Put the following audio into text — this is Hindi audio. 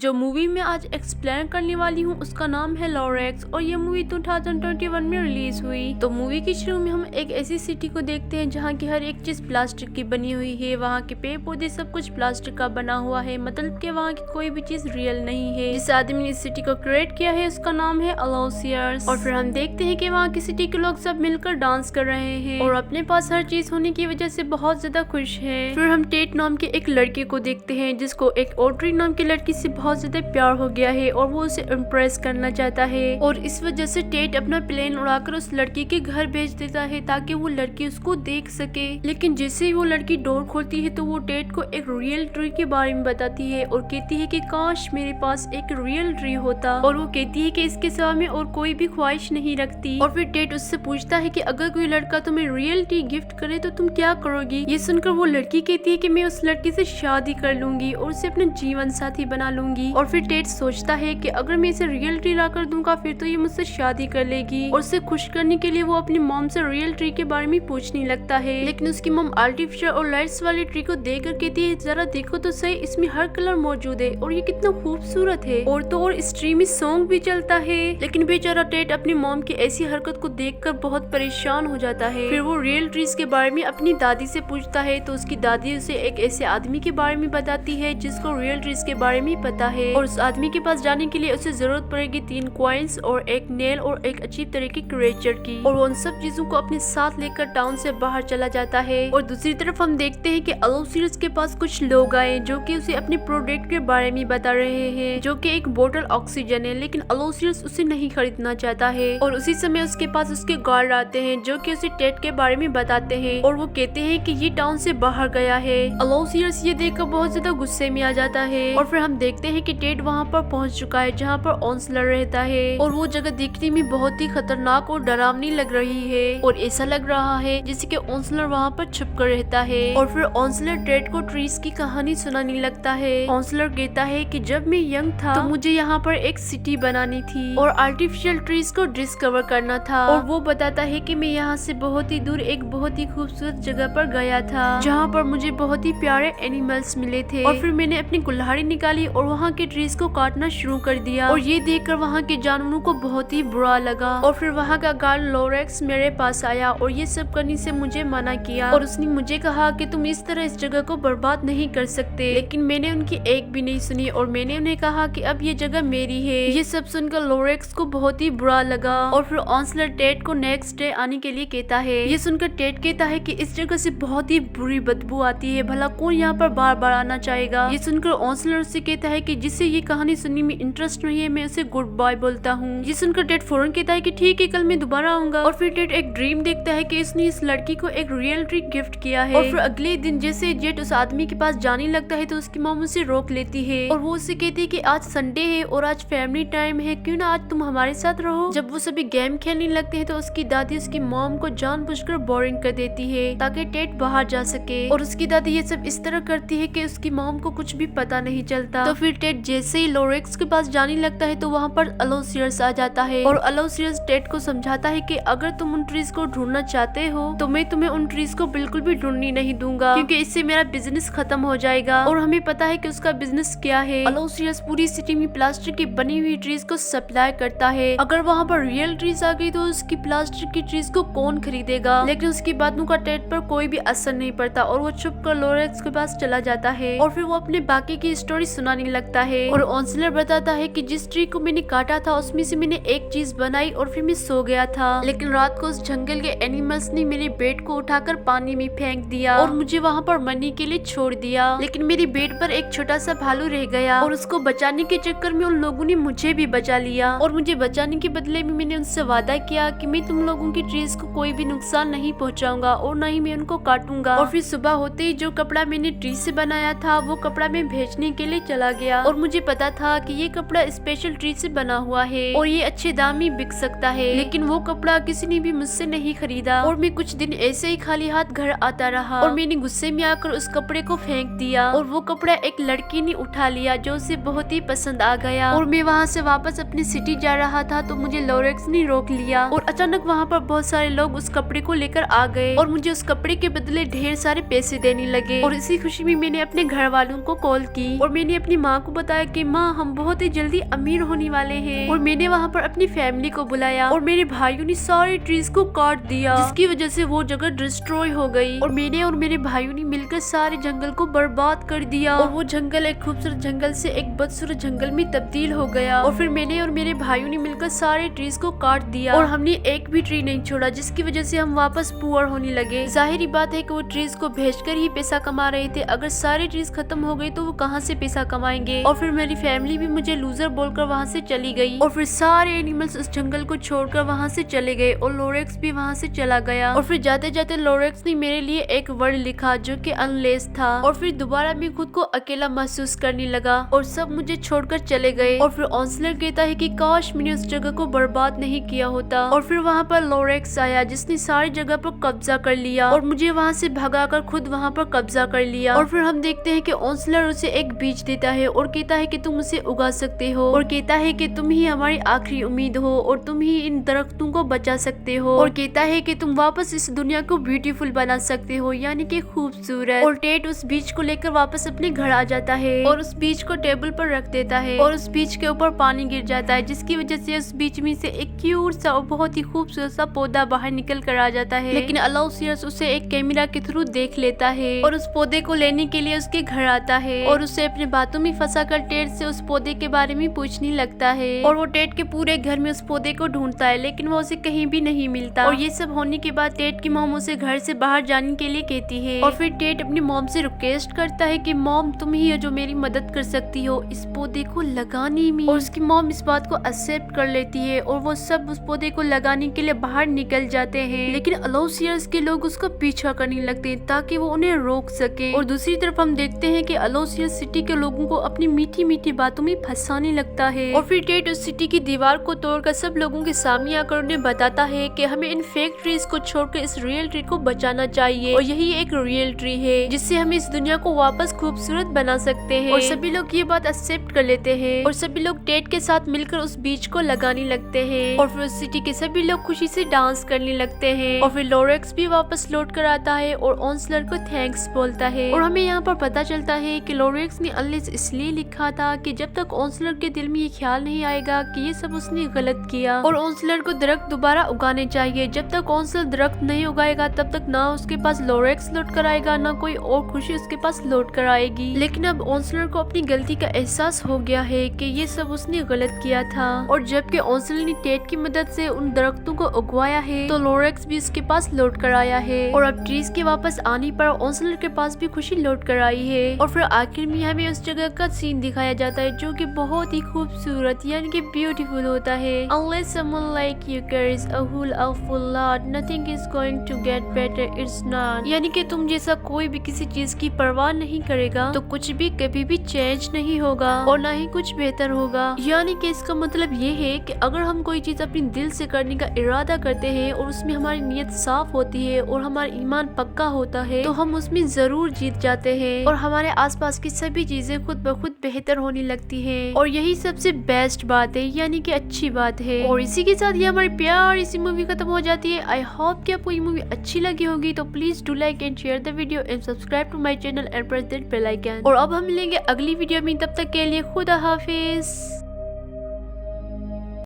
जो मूवी मैं आज एक्सप्लेन करने वाली हूँ उसका नाम है लॉरेक्स और ये मूवी 2021 में रिलीज हुई। तो मूवी के शुरू में हम एक ऐसी सिटी को देखते हैं जहाँ की हर एक चीज प्लास्टिक की बनी हुई है। वहाँ के पेड़ पौधे सब कुछ प्लास्टिक का बना हुआ है, मतलब कि वहाँ की कोई भी चीज रियल नहीं है। जिस आदमी ने इस सिटी को क्रिएट किया है उसका नाम है अलोसियस। और फिर हम देखते हैं कि वहाँ की सिटी के लोग सब मिलकर डांस कर रहे हैं और अपने पास हर चीज होने की वजह से बहुत ज्यादा खुश है। फिर हम टेट नाम के एक लड़के को देखते हैं जिसको एक ऑड्री नाम की लड़की से बहुत ज्यादा प्यार हो गया है और वो उसे इम्प्रेस करना चाहता है। और इस वजह से टेट अपना प्लेन उड़ाकर उस लड़की के घर भेज देता है ताकि वो लड़की उसको देख सके। लेकिन जैसे ही वो लड़की डोर खोलती है तो वो टेट को एक रियल ट्री के बारे में बताती है और कहती है कि काश मेरे पास एक रियल ट्री होता। और वो कहती है कि इसके सिवा में और कोई भी ख्वाहिश नहीं रखती। और फिर टेट उससे पूछता है कि अगर कोई लड़का तुम्हें रियल ट्री गिफ्ट करे तो तुम क्या करोगी। ये सुनकर वो लड़की कहती है कि मैं उस लड़की से शादी कर लूंगी और उसे अपना जीवन साथी बना लूंगी। और फिर टेट सोचता है कि अगर मैं इसे रियल ट्री ला कर दूंगा फिर तो ये मुझसे शादी कर लेगी। और उसे खुश करने के लिए वो अपनी मॉम से रियल ट्री के बारे में पूछने लगता है। लेकिन उसकी मॉम आर्टिफिशियल और लाइट्स वाली ट्री को देखकर कहती है जरा देखो तो सही, इसमें हर कलर मौजूद है और ये कितना खूबसूरत है। और तो और इस ट्री में सॉन्ग भी चलता है। लेकिन बेचारा टेट अपनी मॉम की ऐसी हरकत को देखकर बहुत परेशान हो जाता है। फिर वो रियल ट्रीज के बारे में अपनी दादी से पूछता है तो उसकी दादी उसे एक ऐसे आदमी के बारे में बताती है जिसको रियल ट्रीज के बारे में पता है। और उस आदमी के पास जाने के लिए उसे जरूरत पड़ेगी 3 कॉइन्स और एक नेल और एक अजीब तरह की क्रिएचर की। और वो उन सब चीजों को अपने साथ लेकर टाउन से बाहर चला जाता है। और दूसरी तरफ हम देखते हैं कि अलोसियस के पास कुछ लोग आए जो कि उसे अपने प्रोडक्ट के बारे में बता रहे हैं जो कि एक बोतल ऑक्सीजन है। लेकिन अलोसियस उसे नहीं खरीदना चाहता है। और उसी समय उसके पास उसके गार्ड आते हैं जो कि उसे टेट के बारे में बताते हैं और वो कहते हैं कि ये टाउन से बाहर गया है। अलोसियस ये देखकर बहुत ज्यादा गुस्से में आ जाता है। और फिर हम देखते हैं कि टेट वहाँ पर पहुँच चुका है जहाँ पर ऑन्सलर रहता है। और वो जगह दिखने में बहुत ही खतरनाक और डरावनी लग रही है और ऐसा लग रहा है जैसे कि ऑन्सलर वहाँ पर छुप कर रहता है। और फिर ऑन्सलर टेट को ट्रीज की कहानी सुनाने लगता है। ऑन्सलर कहता है कि जब मैं यंग था तो मुझे यहाँ पर एक सिटी बनानी थी और आर्टिफिशियल ट्रीज को डिस्कवर करना था। और वो बताता है कि मैं यहाँ से बहुत ही दूर एक बहुत ही खूबसूरत जगह पर गया था जहाँ पर मुझे बहुत ही प्यारे एनिमल्स मिले थे। और फिर मैंने अपनी कुल्हाड़ी निकाली और वहाँ के ट्रीज को काटना शुरू कर दिया। और ये देखकर वहाँ के जानवरों को बहुत ही बुरा लगा। और फिर वहाँ का गार्ड लॉरेक्स मेरे पास आया और ये सब करने से मुझे मना किया। और उसने मुझे कहा कि तुम इस तरह इस जगह को बर्बाद नहीं कर सकते। लेकिन मैंने उनकी एक भी नहीं सुनी और मैंने उन्हें कहा कि अब ये जगह मेरी है। ये सब सुनकर लॉरेक्स को बहुत ही बुरा लगा। और फिर ऑन्सलर टेट को नेक्स्ट डे आने के लिए कहता है। ये सुनकर टेट कहता है कि इस जगह से बहुत ही बुरी बदबू आती है, भला कौन यहाँ पर बार बार आना चाहेगा। ये सुनकर ऑन्सलर से कहता है कि जिससे ये कहानी सुनने में इंटरेस्ट नहीं है मैं उसे गुड बाय बोलता हूँ। ये सुनकर टेट फौरन कहता है कि ठीक है कल मैं दोबारा आऊंगा। और फिर टेट एक ड्रीम देखता है कि इसने इस लड़की को एक रियल ट्री गिफ्ट किया है। और फिर अगले दिन जैसे जेट उस आदमी के पास जाने लगता है तो उसकी मॉम उसे रोक लेती है और वो उसे कहती है कि आज संडे है और आज फैमिली टाइम है, क्यों ना आज तुम हमारे साथ रहो। जब वो सभी गेम खेलने लगते हैं तो उसकी दादी उसकी मॉम को जानबूझकर बोरिंग कर देती है ताकि टेट बाहर जा सके। और उसकी दादी ये सब इस तरह करती है कि उसकी मॉम को कुछ भी पता नहीं चलता। तो फिर टेट जैसे ही लॉरेक्स के पास जाने लगता है तो वहाँ पर अलोसियस आ जाता है। और अलोसियस टेट को समझाता है कि अगर तुम उन ट्रीज को ढूंढना चाहते हो तो मैं तुम्हें उन ट्रीज को बिल्कुल भी ढूंढने नहीं दूंगा क्योंकि इससे मेरा बिजनेस खत्म हो जाएगा। और हमें पता है कि उसका बिजनेस क्या है। अलोसियस पूरी सिटी में प्लास्टिक की बनी हुई ट्रीज को सप्लाई करता है। अगर वहाँ पर रियल ट्रीज आ गई तो उसकी प्लास्टिक की ट्रीज को कौन खरीदेगा। लेकिन उसकी बातों का टेट पर कोई भी असर नहीं पड़ता और वो चुप कर लॉरेक्स के पास चला जाता है। और फिर वो अपने बाकी की स्टोरी सुनाने लगता है। और ऑन्सलर बताता है कि जिस ट्री को मैंने काटा था उसमें से मैंने एक चीज बनाई और फिर मैं सो गया था। लेकिन रात को उस जंगल के एनिमल्स ने मेरे बेड को उठाकर पानी में फेंक दिया और मुझे वहाँ पर मरने के लिए छोड़ दिया। लेकिन मेरे बेड पर एक छोटा सा भालू रह गया और उसको बचाने के चक्कर में उन लोगों ने मुझे भी बचा लिया। और मुझे बचाने के बदले में मैंने उनसे वादा किया कि मैं तुम लोगों की ट्रीज को कोई भी नुकसान नहीं पहुँचाऊंगा और न ही मैं उनको काटूंगा। और फिर सुबह होते ही जो कपड़ा मैंने ट्री से बनाया था वो कपड़ा मैं भेजने के लिए चला गया। और मुझे पता था कि ये कपड़ा स्पेशल ट्री से बना हुआ है और ये अच्छे दाम में बिक सकता है। लेकिन वो कपड़ा किसी ने भी मुझसे नहीं खरीदा और मैं कुछ दिन ऐसे ही खाली हाथ घर आता रहा। और मैंने गुस्से में आकर उस कपड़े को फेंक दिया और वो कपड़ा एक लड़की ने उठा लिया जो उसे बहुत ही पसंद आ गया। और मैं वहाँ से वापस अपनी सिटी जा रहा था तो मुझे लॉरेक्स ने रोक लिया और अचानक वहाँ पर बहुत सारे लोग उस कपड़े को लेकर आ गए और मुझे उस कपड़े के बदले ढेर सारे पैसे देने लगे। और इसी खुशी में मैंने अपने घर वालों को कॉल की और मैंने अपनी माँ को बताया कि माँ हम बहुत ही जल्दी अमीर होने वाले हैं। और मैंने वहाँ पर अपनी फैमिली को बुलाया और मेरे भाइयों ने सारे ट्रीज को काट दिया, जिसकी वजह से वो जगह डिस्ट्रॉय हो गई। और मैंने और मेरे भाइयों ने मिलकर सारे जंगल को बर्बाद कर दिया और वो जंगल एक खूबसूरत जंगल से एक बदसूरत जंगल में तब्दील हो गया। और फिर मैंने और मेरे भाइयों ने मिलकर सारे ट्रीज को काट दिया और हमने एक भी ट्री नहीं छोड़ा, जिसकी वजह से हम वापस पुअर होने लगे। जाहिर बात है कि वो ट्रीज को भेजकर ही पैसा कमा रहे थे। अगर सारे ट्रीज खत्म हो गए तो वो कहाँ से पैसा कमाएंगे। और फिर मेरी फैमिली भी मुझे लूजर बोलकर वहाँ से चली गई और फिर सारे एनिमल्स उस जंगल को छोड़कर वहाँ से चले गए और लोरेक्स भी वहाँ से चला गया। और फिर जाते जाते लोरेक्स ने मेरे लिए एक वर्ड लिखा जो कि अनलेस था। और फिर दोबारा मैं खुद को अकेला महसूस करने लगा और सब मुझे छोड़कर चले गए। और फिर ऑन्सलर कहता है कि काश मैंने उस जगह को बर्बाद नहीं किया होता। और फिर वहाँ पर लोरेक्स आया जिसने सारी जगह पर कब्जा कर लिया और मुझे वहाँ से भगाकर खुद वहाँ पर कब्जा कर लिया। और फिर हम देखते हैं कि ऑन्सलर उसे एक बीज देता है और कहता है कि तुम उसे उगा सकते हो और कहता है कि तुम ही हमारी आखिरी उम्मीद हो और तुम ही इन दरख्तों को बचा सकते हो और कहता है कि तुम वापस इस दुनिया को ब्यूटीफुल बना सकते हो, यानी कि खूबसूरत। और टेट उस बीज को लेकर वापस अपने घर आ जाता है और उस बीज को टेबल पर रख देता है और उस बीज के ऊपर पानी गिर जाता है, जिसकी वजह से उस बीज में से एक क्यूट सा और बहुत ही खूबसूरत सा पौधा बाहर निकल कर आ जाता है। लेकिन अलाउसियस उसे एक कैमरा के थ्रू देख लेता है और उस पौधे को लेने के लिए उसके घर आता है और उसे अपने बातों में फंसा कर टेट से उस पौधे के बारे में पूछने लगता है। और वो टेट के पूरे घर में उस पौधे को ढूंढता है लेकिन वो उसे कहीं भी नहीं मिलता। और ये सब होने के बाद टेट की मॉम उसे घर से बाहर जाने के लिए कहती है और फिर टेट अपनी मॉम से रिक्वेस्ट करता है कि मॉम तुम ही हो जो मेरी मदद कर सकती हो इस पौधे को लगाने में। और उसकी मॉम इस बात को एक्सेप्ट कर लेती है और वो सब उस पौधे को लगाने के लिए बाहर निकल जाते हैं। लेकिन अलाउसियस के लोग उसका पीछा करने लगते हैं ताकि वो उन्हें रोक सके। और दूसरी तरफ हम देखते हैं कि अलाउसियस सिटी के लोगों को अपनी मीठी मीठी बातों में फंसाने लगता है। और फिर टेट उस सिटी की दीवार को तोड़कर सब लोगों के सामने आकर उन्हें बताता है कि हमें इन फेक ट्रीज को छोड़कर इस रियल ट्री को बचाना चाहिए और यही एक रियल ट्री है जिससे हम इस दुनिया को वापस खूबसूरत बना सकते हैं। और सभी लोग ये बात एक्सेप्ट कर लेते हैं और सभी लोग टेट के साथ मिलकर उस बीज को लगाने लगते हैं। और फिर उस सिटी के सभी लोग खुशी से डांस करने लगते हैं। और फिर लोरेक्स भी वापस लौट कर आता है और ऑन्सलर को थैंक्स बोलता है। और हमें यहाँ पर पता चलता है कि लोरेक्स ने अनलेस इसलिए लिखा था कि जब तक ऑन्सलर के दिल में ये ख्याल नहीं आएगा कि ये सब उसने गलत किया और ऑन्सलर को दरख्त दोबारा उगाने चाहिए। जब तक ऑन्सलर दरख्त नहीं उगाएगा तब तक ना उसके पास लोरेक्स लौट कर आएगा ना कोई और खुशी उसके पास लौट कर आएगी। लेकिन अब ऑन्सलर को अपनी गलती का एहसास हो गया है कि ये सब उसने गलत किया था। और जबकि ऑन्सलर ने टेट की मदद से उन दरख्तों को उगवाया है तो लोरेक्स भी उसके पास लौट कर आया है। और अब ट्रीज के वापस आने पर ऑन्सलर के पास भी खुशी लौट कर आई है। और फिर आखिर में हमें उस जगह का सीन दिखाया जाता है जो कि बहुत ही खूबसूरत यानी कि ब्यूटीफुल होता है। Unless someone like you carries a whole awful lot, nothing is going to get better. It's not. यानी कि तुम जैसा कोई भी किसी चीज की परवाह नहीं करेगा तो कुछ भी कभी भी चेंज नहीं होगा और ना ही कुछ बेहतर होगा। यानी कि इसका मतलब ये है कि अगर हम कोई चीज अपने दिल से करने का इरादा करते हैं और उसमें हमारी नीयत साफ होती है और हमारा ईमान पक्का होता है तो हम उसमें जरूर जीत जाते हैं और हमारे आसपास की सभी चीजें खुद ब खुद बेहतर होने लगती है। और यही सबसे बेस्ट बात है यानी कि अच्छी बात है। और इसी के साथ ये हमारी प्यारी सी मूवी खत्म हो जाती है। आई होप कि आपको ये मूवी अच्छी लगी होगी तो please do like and share the video and subscribe to my channel and press that bell icon. और अब हम मिलेंगे अगली वीडियो में, तब तक के लिए खुदा हाफिज।